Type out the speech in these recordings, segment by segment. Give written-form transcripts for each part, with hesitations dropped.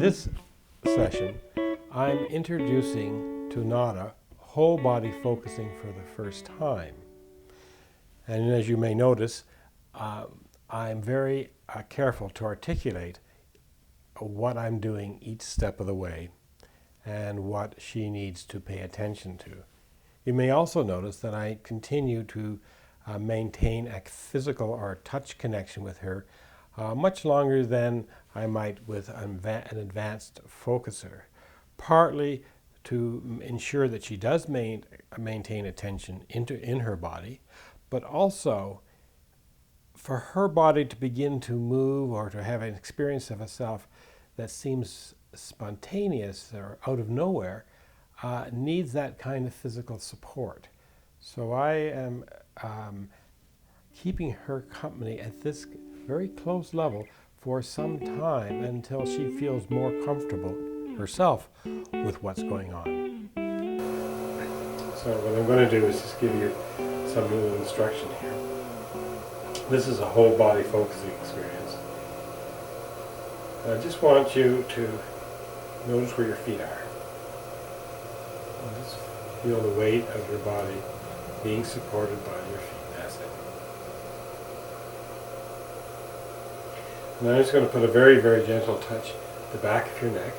this session, I'm introducing to Nada whole body focusing for the first time. And as you may notice, I'm very careful to articulate what I'm doing each step of the way and what she needs to pay attention to. You may also notice that I continue to maintain a physical or touch connection with her much longer than I might with an advanced focuser, partly to ensure that she does maintain attention in her body, but also for her body to begin to move or to have an experience of herself that seems spontaneous or out of nowhere, needs that kind of physical support. So I am keeping her company at this very close level for some time until she feels more comfortable herself with what's going on. So what I'm going to do is just give you some little instruction here. This is a whole body focusing experience. I just want you to notice where your feet are. And just feel the weight of your body being supported by your feet. That's it. And I'm just going to put a very, very gentle touch at the back of your neck,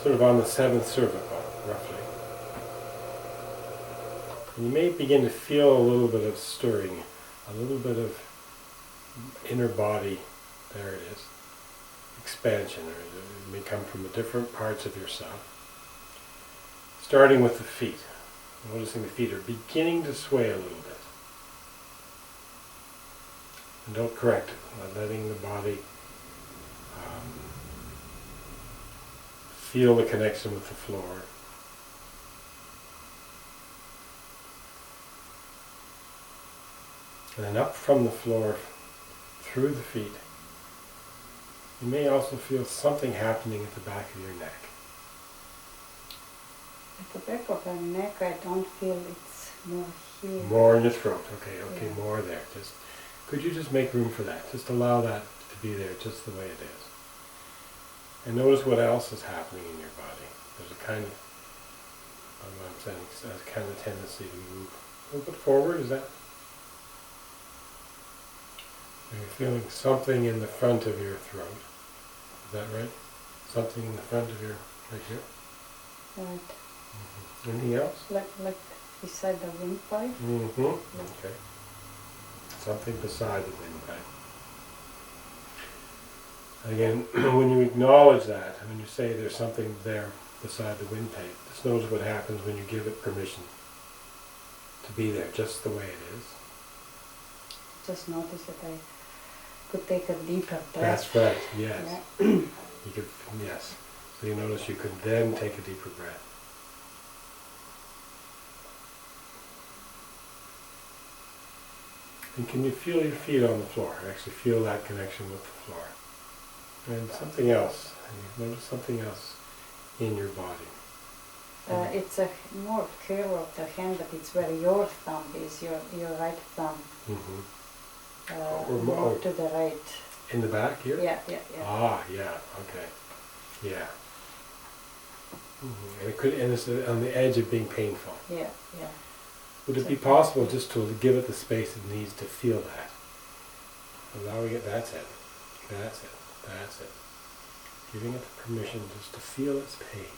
sort of on the 7th cervical, roughly. And you may begin to feel a little bit of stirring, a little bit of inner body, there it is, expansion, or it may come from the different parts of yourself. Starting with the feet, noticing the feet are beginning to sway a little bit. And don't correct it, letting the body feel the connection with the floor. And then up from the floor, through the feet, you may also feel something happening at the back of your neck. At the back of the neck, I don't feel it's more here. More in your throat. Okay, yeah. More there. Could you just make room for that? Just allow that to be there just the way it is. And notice what else is happening in your body. There's a kind of, I'm saying, a kind of tendency to move a little bit forward. Is that? You're feeling something in the front of your throat. Is that right? Something in the front of your, right here? Right. Mm-hmm. Anything else? Like beside the windpipe? Mm-hmm. Okay. Something beside the windpipe. Again, when you acknowledge that, when you say there's something there beside the windpipe, just notice what happens when you give it permission to be there, just the way it is. Just notice that I could take a deeper breath. That's right, yes. Yeah. You could, yes. So you notice you could then take a deeper breath. And can you feel your feet on the floor? Actually feel that connection with the floor. And something else. And you notice something else in your body. It's a more curve of the hand, but it's where your thumb is, your right thumb. Mm-hmm. More to the right. In the back here? Yeah. Ah, yeah, okay. Yeah. Mm-hmm. And it's on the edge of being painful. Yeah. Would it be possible just to give it the space it needs to feel that? Allowing it, that's it. Giving it the permission just to feel its pain.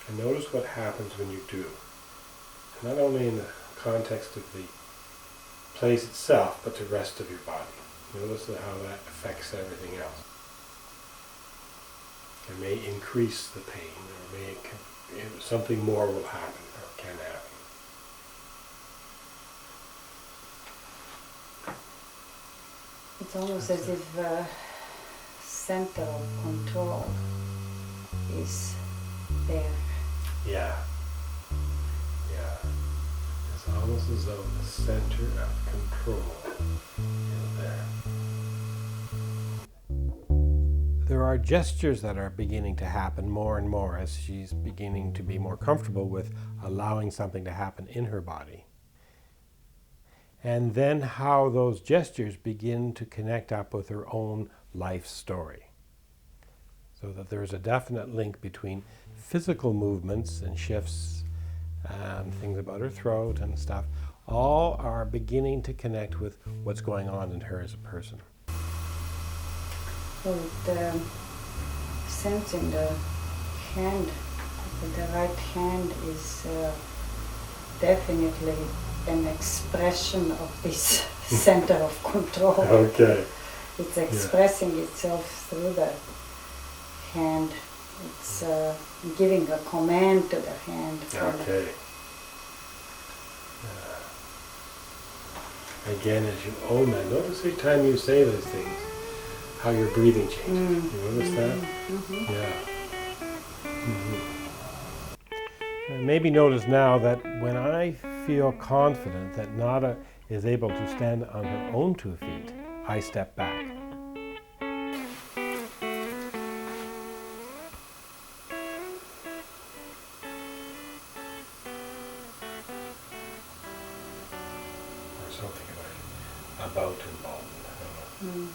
And notice what happens when you do. Not only in the context of the place itself, but the rest of your body. Notice how that affects everything else. It may increase the pain, or something more will happen, or can happen. It's almost as if the center of control is there. Yeah. It's almost as though the center of control is there. There are gestures that are beginning to happen more and more as she's beginning to be more comfortable with allowing something to happen in her body. And then how those gestures begin to connect up with her own life story. So that there's a definite link between physical movements and shifts and things about her throat and stuff, all are beginning to connect with what's going on in her as a person. Well, the sense in the hand, the right hand is definitely an expression of this center of control. Okay. It's expressing itself through the hand. It's giving a command to the hand. Okay. Again, as you own that, notice every time you say those things, how your breathing changes. You notice that? Mm-hmm. Yeah. And maybe notice now that when I feel confident that Nada is able to stand on her own 2 feet, I step back. Or something about involvement. I don't know.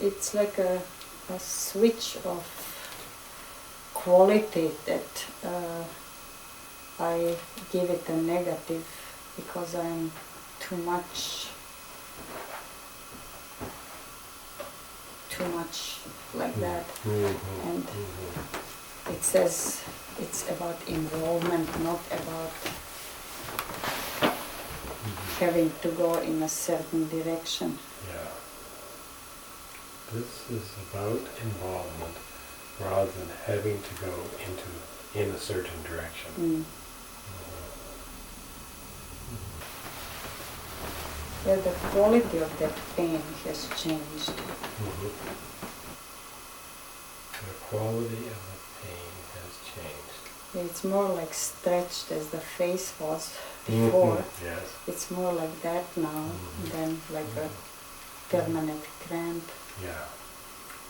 It's like a switch of quality that I give it a negative because I'm too much like that. And it says it's about involvement, not about having to go in a certain direction. Yeah. This is about involvement rather than having to go in a certain direction. Yeah, the quality of that pain has changed. The quality of the pain has changed. Yeah, it's more like stretched as the face was before. Yes. It's more like that now than like a permanent cramp. Yeah.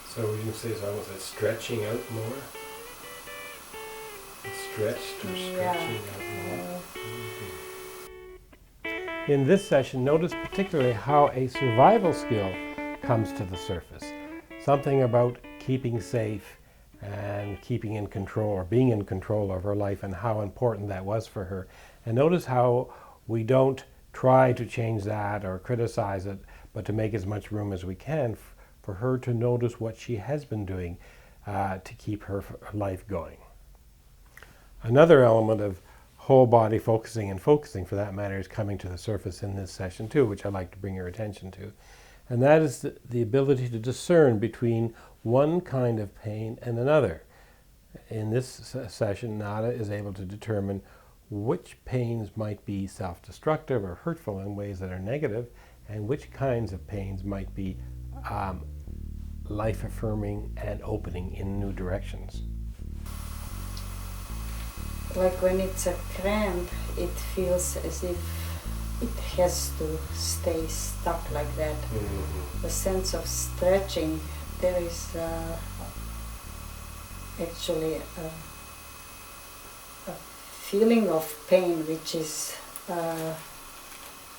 So you can say it's almost a stretching out more? It's stretched or stretching out more? In this session, notice particularly how a survival skill comes to the surface. Something about keeping safe and keeping in control or being in control of her life and how important that was for her. And notice how we don't try to change that or criticize it, but to make as much room as we can for her to notice what she has been doing to keep her life going. Another element of whole body focusing, and focusing for that matter, is coming to the surface in this session too, which I'd like to bring your attention to. And that is the ability to discern between one kind of pain and another. In this session, Nada is able to determine which pains might be self-destructive or hurtful in ways that are negative, and which kinds of pains might be life-affirming and opening in new directions. Like when it's a cramp, it feels as if it has to stay stuck like that. The sense of stretching, there is actually a feeling of pain which is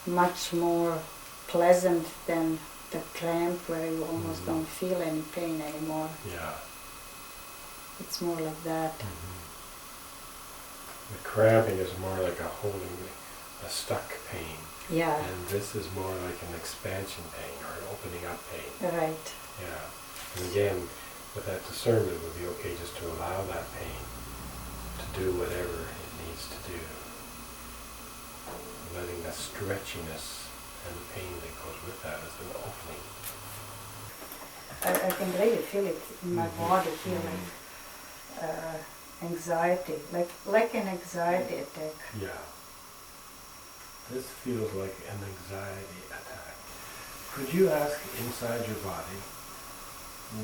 much more pleasant than the cramp where you almost don't feel any pain anymore. Yeah. It's more like that. The cramping is more like a holding, a stuck pain. Yeah. And this is more like an expansion pain or an opening up pain. Right. Yeah. And again, with that discernment, it would be okay just to allow that pain to do whatever it needs to do. Letting the stretchiness and the pain that goes with that as an opening. I can really feel it in my body, feeling anxiety, like an anxiety attack. Yeah. This feels like an anxiety attack. Could you ask inside your body,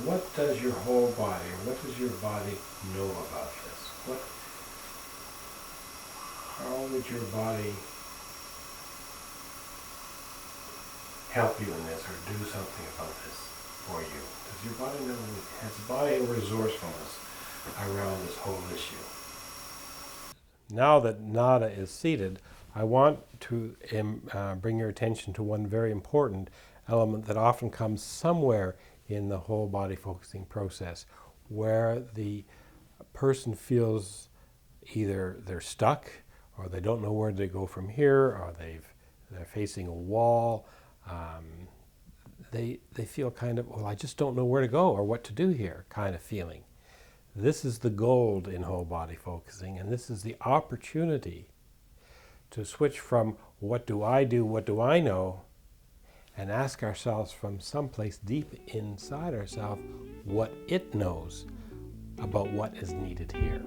what does your whole body, or what does your body know about this? How would your body help you in this or do something about this for you? Does your body know, has the body a resourcefulness around this whole issue? Now that Nada is seated, I want to bring your attention to one very important element that often comes somewhere in the whole body focusing process, where the person feels either they're stuck, or they don't know where they go from here, or they're facing a wall. They feel kind of, well, I just don't know where to go or what to do here kind of feeling. This is the gold in whole body focusing, and this is the opportunity to switch from what do I do, what do I know, and ask ourselves from someplace deep inside ourselves what it knows about what is needed here.